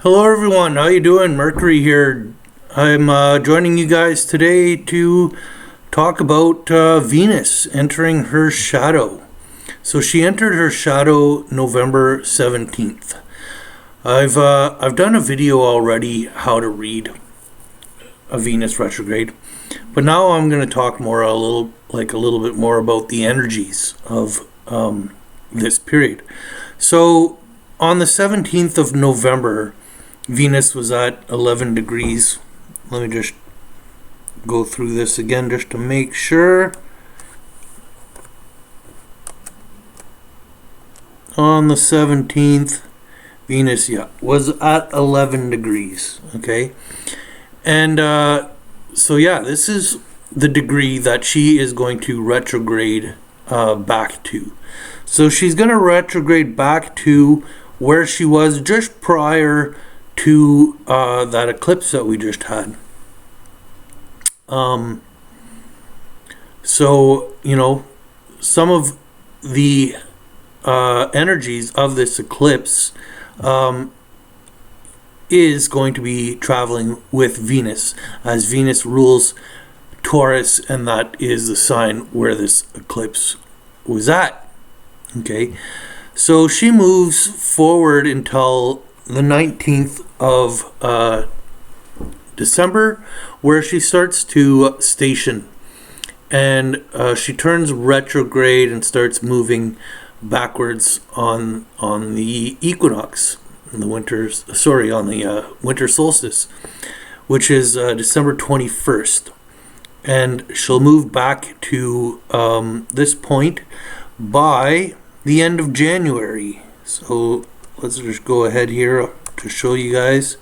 Hello everyone, how you doing? Mercury here. I'm joining you guys today to talk about Venus entering her shadow. So she entered her shadow November 17th. I've done a video already how to read a Venus retrograde, but now I'm going to talk a little bit more about the energies of this period. So on the 17th of November, Venus was at 11 degrees. Let me just go through this again just to make sure. On the 17th, Venus, was at 11 degrees. Okay. And this is the degree that she is going to retrograde back to. So she's going to retrograde back to where she was just prior to that eclipse that we just had. Some of the energies of this eclipse is going to be traveling with Venus, as Venus rules Taurus, and that is the sign where this eclipse was at. Okay, so she moves forward until the 19th of December, where she starts to station, and she turns retrograde and starts moving backwards on the equinox, on the winter solstice, which is December 21st, and she'll move back to this point by the end of January. So let's just go ahead here to show you guys.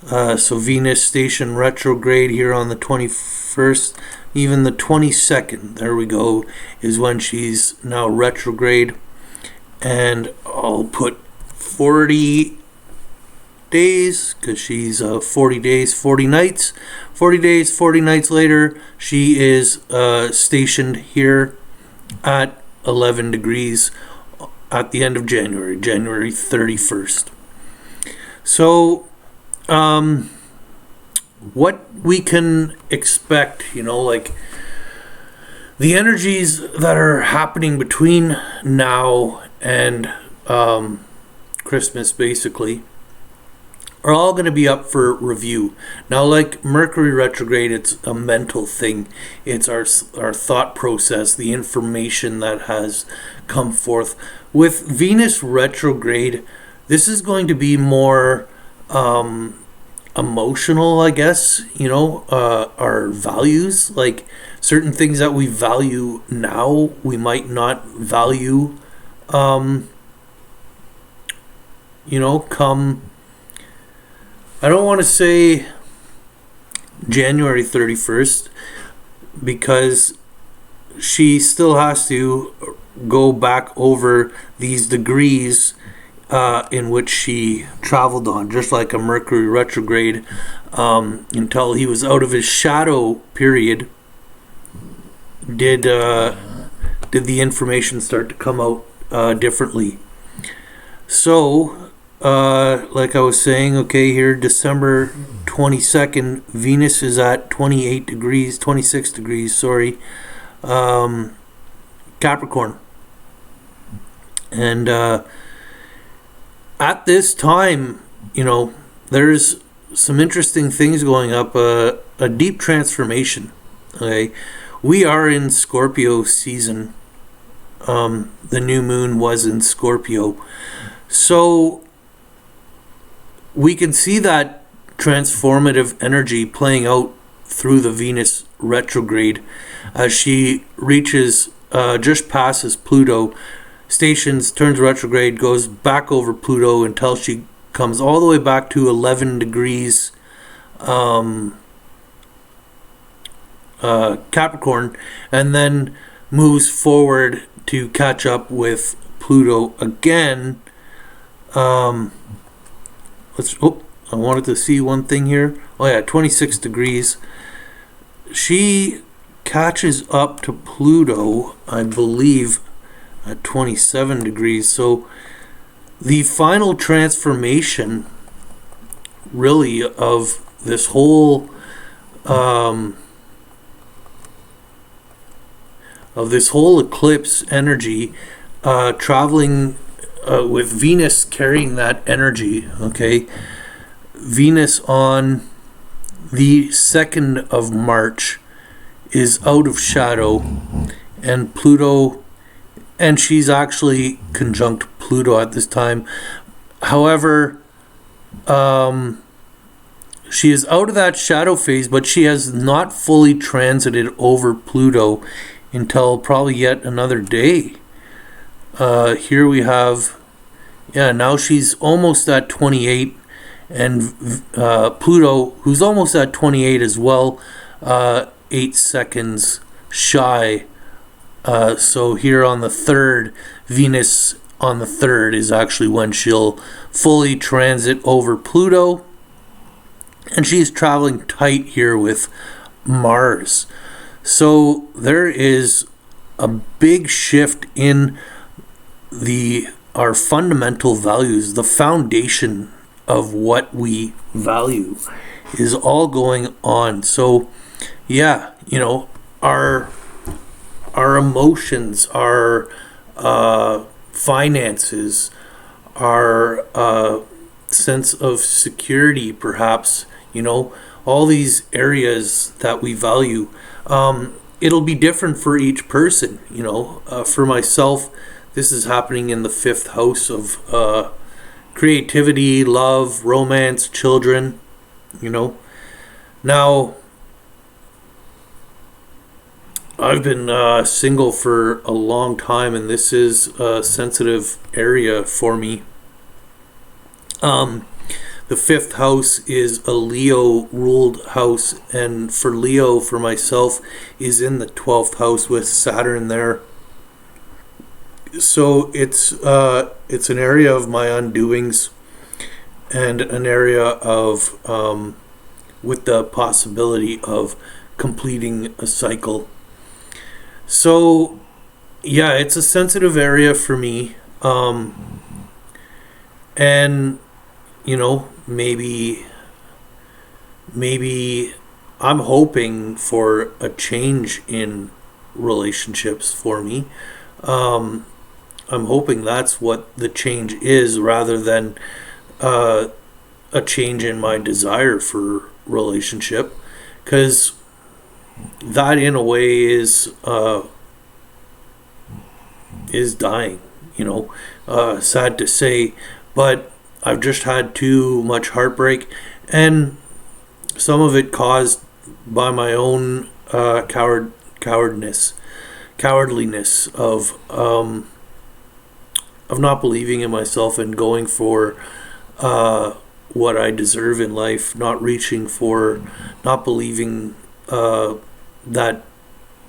So Venus station retrograde here on the 21st, even the 22nd, there we go, is when she's now retrograde. And I'll put 40 days, because she's 40 days, 40 nights. 40 days, 40 nights later, she is stationed here at 11 degrees at the end of January 31st. So what we can expect, the energies that are happening between now and Christmas, basically, are all going to be up for review. Now, like Mercury retrograde, it's a mental thing. It's our thought process, the information that has come forth. With Venus retrograde, this is going to be more emotional, I guess. Our values, like certain things that we value now, we might not value come, I don't want to say January 31st, because she still has to go back over these degrees in which she traveled on, just like a Mercury retrograde, until he was out of his shadow period, did the information start to come out differently. So like I was saying, okay, here December 22nd, Venus is at 26 degrees, Capricorn. And at this time, there's some interesting things going up, a deep transformation. Okay, we are in Scorpio season. The new moon was in Scorpio. So we can see that transformative energy playing out through the Venus retrograde as she reaches, just passes Pluto, stations, turns retrograde, goes back over Pluto until she comes all the way back to 11 degrees Capricorn, and then moves forward to catch up with Pluto again. I wanted to see one thing here. 26 degrees. She catches up to Pluto, I believe, at 27 degrees. So the final transformation really of this whole eclipse energy, traveling with Venus carrying that energy. Okay, Venus on the 2nd of March is out of shadow, and Pluto, and she's actually conjunct Pluto at this time. However, she is out of that shadow phase, but she has not fully transited over Pluto until probably yet another day. Here we have, now she's almost at 28, and Pluto, who's almost at 28 as well, 8 seconds shy. So here on the 3rd, Venus on the 3rd is actually when she'll fully transit over Pluto, and she's traveling tight here with Mars. So there is a big shift in our fundamental values. The foundation of what we value is all going on. So yeah, our emotions, our finances, our sense of security, perhaps, all these areas that we value. It'll be different for each person. For myself, this is happening in the 5th house of creativity, love, romance, children. Now, I've been single for a long time, and this is a sensitive area for me. The 5th house is a Leo ruled house, and for Leo, for myself, is in the 12th house with Saturn there. So it's an area of my undoings, and an area of with the possibility of completing a cycle. So yeah, it's a sensitive area for me, and maybe I'm hoping for a change in relationships for me. I'm hoping that's what the change is, rather than a change in my desire for relationship, because that in a way is dying. Sad to say, but I've just had too much heartbreak, and some of it caused by my own cowardliness of not believing in myself and going for what I deserve in life, not reaching for, not believing that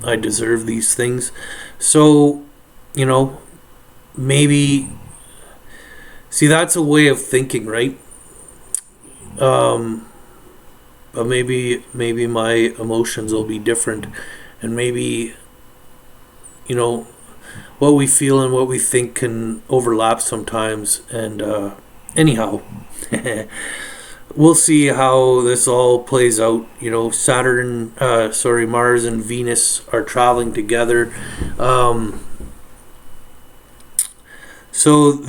I deserve these things. So, maybe, see, that's a way of thinking, right? But maybe my emotions will be different, and maybe, what we feel and what we think can overlap sometimes. And anyhow, we'll see how this all plays out. Mars and Venus are traveling together. So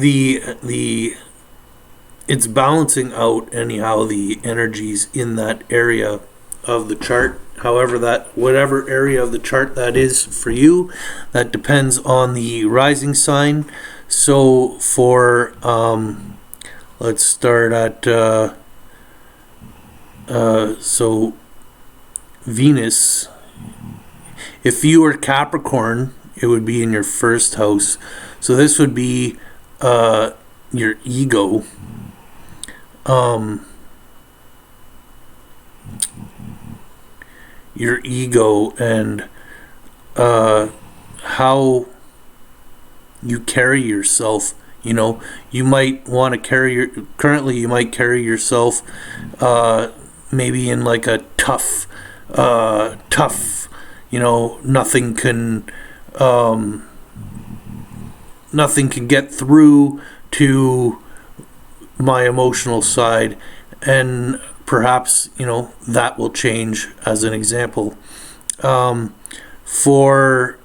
it's balancing out anyhow the energies in that area of the chart. However, whatever area of the chart that is for you, that depends on the rising sign. So for let's start at so Venus. If you were Capricorn, it would be in your 1st house. So this would be your ego. Your ego and how you carry yourself. You might want to currently you might carry yourself maybe in like a tough, nothing can get through to my emotional side, and perhaps, that will change as an example. For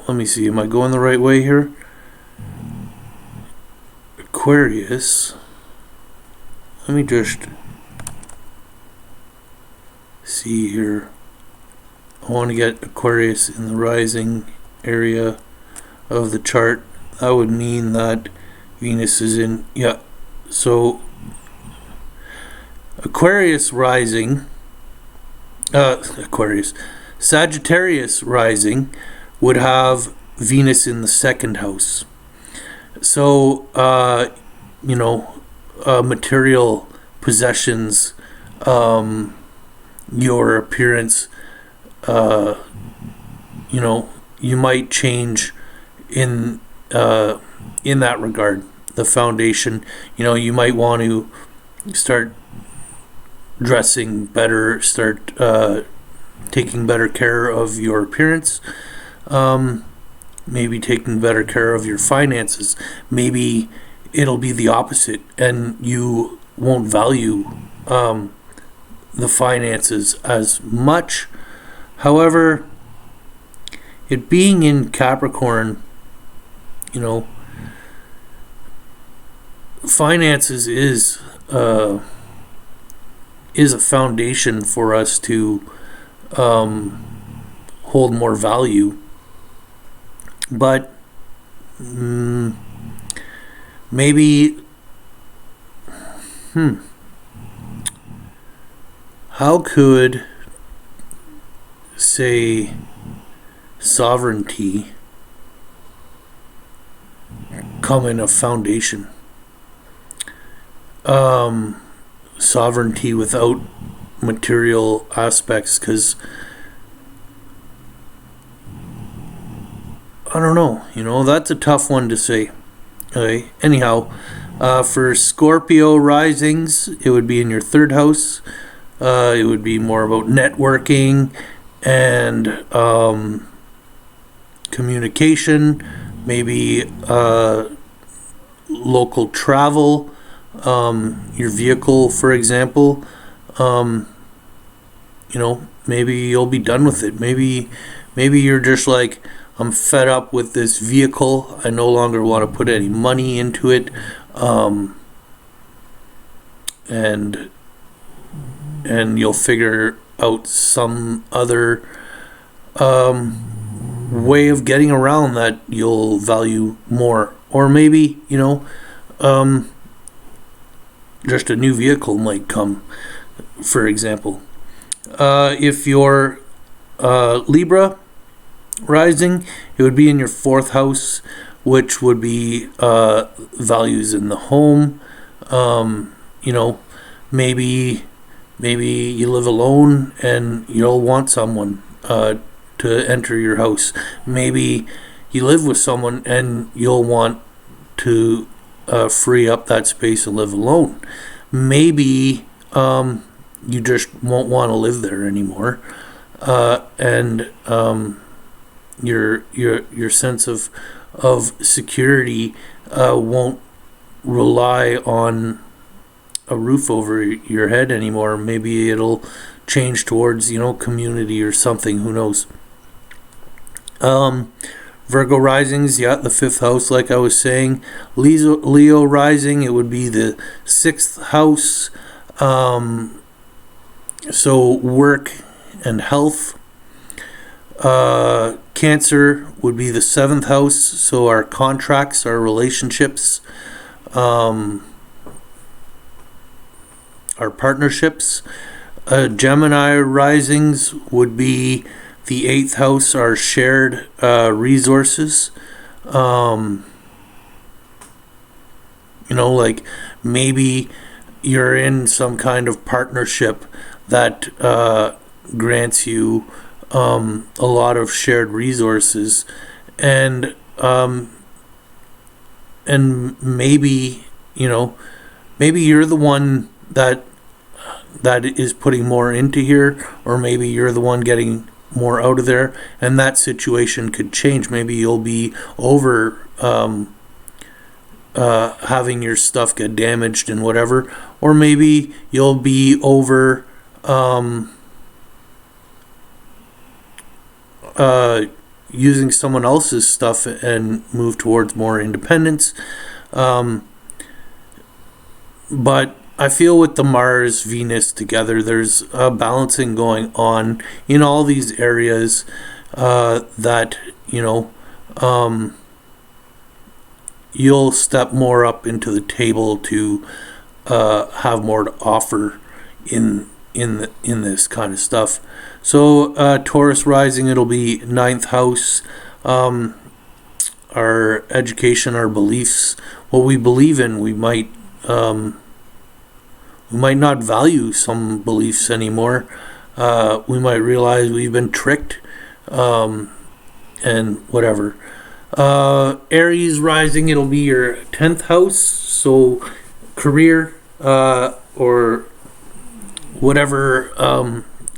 let me see, am I going the right way here? Aquarius, let me just see here. I want to get Aquarius in the rising area of the chart. That would mean that Venus is in, so Aquarius rising, Sagittarius rising would have Venus in the second house. So, material possessions, your appearance, you might change in that regard. The foundation, you might want to start dressing better, start taking better care of your appearance, maybe taking better care of your finances. Maybe it'll be the opposite, and you won't value the finances as much. However, it being in Capricorn, finances is a foundation for us to hold more value. But maybe how could, say, sovereignty come in a foundation? Sovereignty without material aspects, because I don't know, that's a tough one to say. Okay. Anyhow, for Scorpio risings, it would be in your third house. It would be more about networking and communication, maybe local travel, your vehicle, for example. Maybe you'll be done with it. Maybe you're just like, I'm fed up with this vehicle. I no longer want to put any money into it. And you'll figure out some other way of getting around that you'll value more. Or maybe, just a new vehicle might come, for example. If you're Libra rising, it would be in your fourth house, which would be values in the home. Maybe you live alone and you'll want someone to enter your house. Maybe you live with someone and you'll want to free up that space and live alone. Maybe you just won't want to live there anymore, and your sense of security won't rely on a roof over your head anymore. Maybe it'll change towards community or something. Who knows? Virgo risings, the fifth house, like I was saying. Leo rising, it would be the sixth house. So work and health. Cancer would be the seventh house, so our contracts, our relationships, our partnerships. Gemini risings would be the eighth house, our shared resources. Like maybe you're in some kind of partnership that grants you a lot of shared resources, and maybe maybe you're the one that is putting more into here, or maybe you're the one getting more out of there, and that situation could change. Maybe you'll be over having your stuff get damaged and whatever, or maybe you'll be over using someone else's stuff and move towards more independence. But I feel with the Mars Venus together, there's a balancing going on in all these areas that, you know, you'll step more up into the table to have more to offer in this kind of stuff. So Taurus rising, it'll be 9th house, our education, our beliefs, what we believe in. We might not value some beliefs anymore. We might realize we've been tricked, and whatever. Aries rising, it'll be your 10th house, so career, or whatever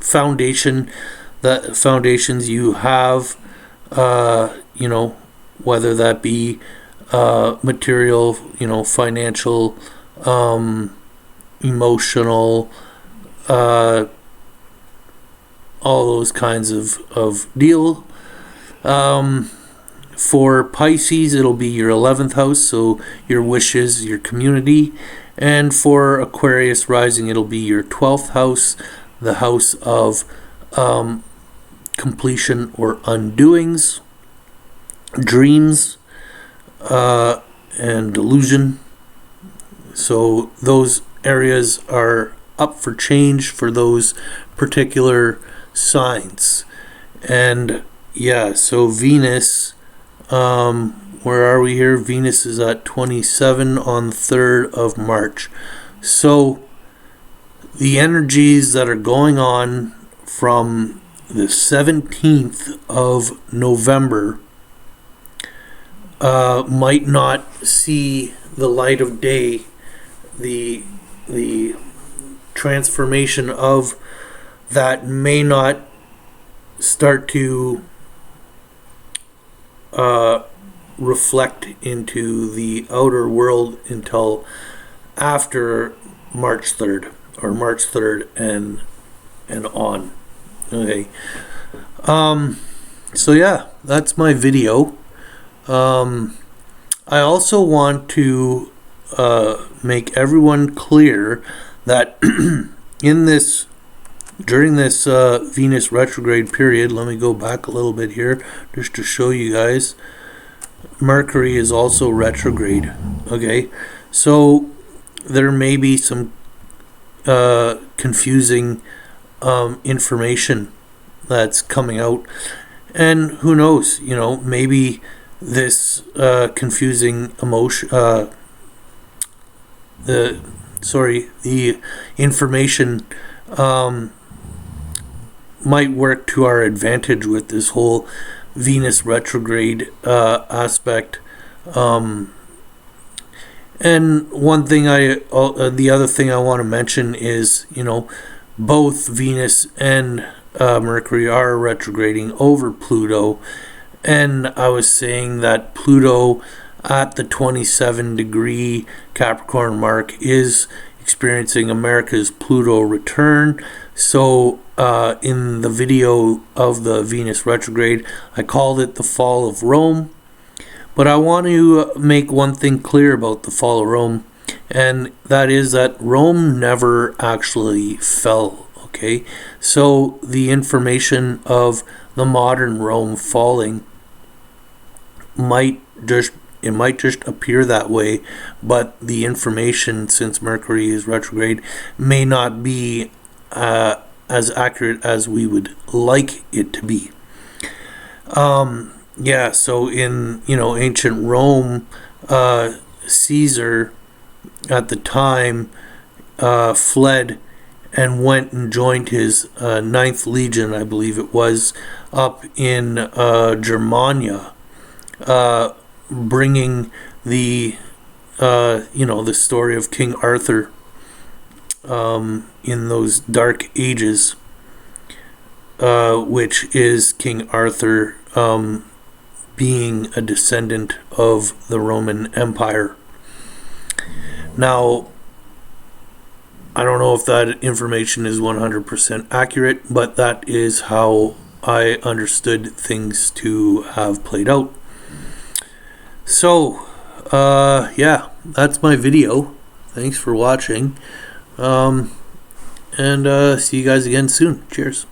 foundations you have, you know, whether that be material, you know, financial, emotional, all those kinds of deal. For Pisces, it'll be your 11th house, so your wishes, your community. And for Aquarius rising, it'll be your 12th house, the house of completion or undoings, dreams, and delusion. So those areas are up for change for those particular signs. And yeah, so Venus, where are we here? Venus is at 27 on the 3rd of March. So the energies that are going on from the 17th of November might not see the light of day. The transformation of that may not start to reflect into the outer world until after March 3rd or March 3rd and on. Okay. So yeah, that's my video. I also want to make everyone clear that during this Venus retrograde period, let me go back a little bit here just to show you guys. Mercury is also retrograde. Okay, so there may be some confusing information that's coming out, and who knows, you know, maybe this confusing emotion, the information might work to our advantage with this whole Venus retrograde aspect. And one thing the other thing I want to mention is, you know, both Venus and Mercury are retrograding over Pluto, and I was saying that Pluto at the 27-degree Capricorn mark is experiencing America's Pluto return. So in the video of the Venus retrograde, I called it the fall of Rome. But I want to make one thing clear about the fall of Rome, and that is that Rome never actually fell. Okay, so the information of the modern Rome falling might just appear that way, but the information, since Mercury is retrograde, may not be as accurate as we would like it to be. Yeah, so in, you know, ancient Rome, Caesar at the time fled and went and joined his 9th Legion, I believe it was, up in Germania, bringing the you know, the story of King Arthur in those dark ages, which is King Arthur being a descendant of the Roman Empire. Now, I don't know if that information is 100% accurate, but that is how I understood things to have played out. So, yeah, that's my video. Thanks for watching. And see you guys again soon. Cheers.